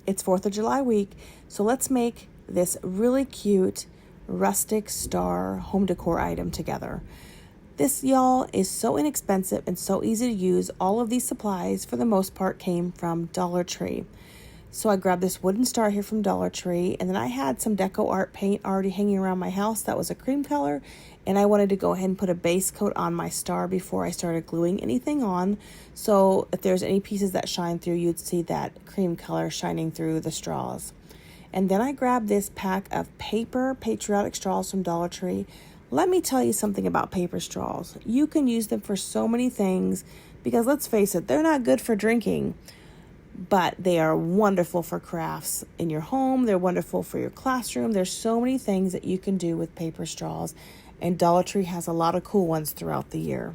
It's 4th of July week, so let's make this really cute rustic star home decor item together. This, y'all, is so inexpensive and so easy to use. All of these supplies, for the most part, came from Dollar Tree. So I grabbed this wooden star here from Dollar Tree, and then I had some Deco Art paint already hanging around my house that was a cream color, and I wanted to go ahead and put a base coat on my star before I started gluing anything on. So if there's any pieces that shine through, you'd see that cream color shining through the straws. And then I grabbed this pack of paper Patriotic straws from Dollar Tree. Let me tell you something about paper straws. You can use them for so many things because, let's face it, they're not good for drinking, but they are wonderful for crafts in your home. They're wonderful for your classroom. There's so many things that you can do with paper straws, and Dollar Tree has a lot of cool ones throughout the year.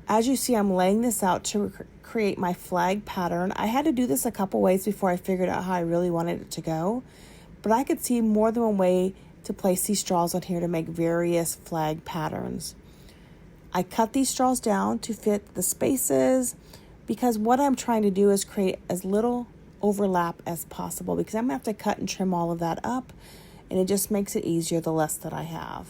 As you see, I'm laying this out to create my flag pattern. I had to do this a couple ways before I figured out how I really wanted it to go, but I could see more than one way to place these straws on here to make various flag patterns. I cut these straws down to fit the spaces because what I'm trying to do is create as little overlap as possible, because I'm going to have to cut and trim all of that up, and it just makes it easier the less that I have.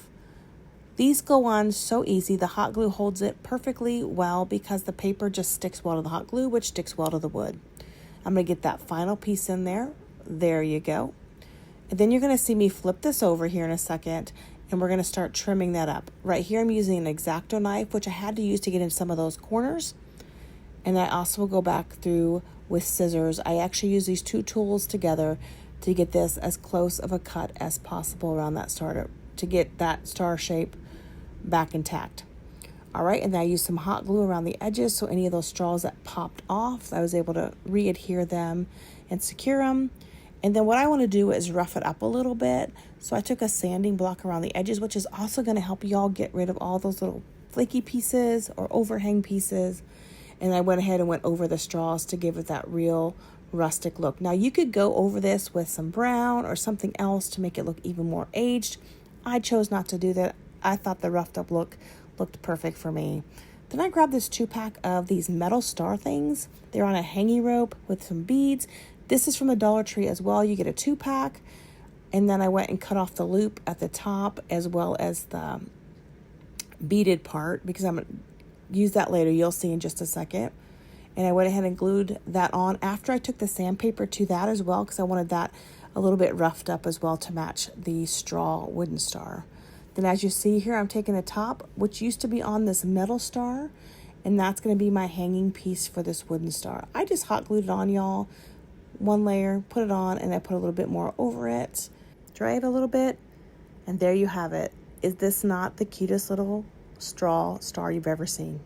These go on so easy. The hot glue holds it perfectly well because the paper just sticks well to the hot glue, which sticks well to the wood. I'm going to get that final piece in there. There you go. And then you're going to see me flip this over here in a second, and we're going to start trimming that up. Right here I'm using an X-Acto knife, which I had to use to get in some of those corners. And I also will go back through with scissors. I actually use these two tools together to get this as close of a cut as possible around that star to get that star shape back intact. All right, and then I used some hot glue around the edges, so any of those straws that popped off, I was able to re-adhere them and secure them. And then what I want to do is rough it up a little bit. So I took a sanding block around the edges, which is also going to help y'all get rid of all those little flaky pieces or overhang pieces. And I went ahead and went over the straws to give it that real rustic look. Now you could go over this with some brown or something else to make it look even more aged. I chose not to do that. I thought the roughed up look looked perfect for me. Then I grabbed this 2-pack of these metal star things. They're on a hanging rope with some beads. This is from the Dollar Tree as well. You get a 2-pack. And then I went and cut off the loop at the top as well as the beaded part, because I'm going to use that later. You'll see in just a second. And I went ahead and glued that on after I took the sandpaper to that as well, because I wanted that a little bit roughed up as well to match the straw wooden star. Then as you see here, I'm taking the top, which used to be on this metal star, and that's going to be my hanging piece for this wooden star. I just hot glued it on, y'all. One layer, put it on, and I put a little bit more over it. Dry it a little bit, and there you have it. Is this not the cutest little straw star you've ever seen?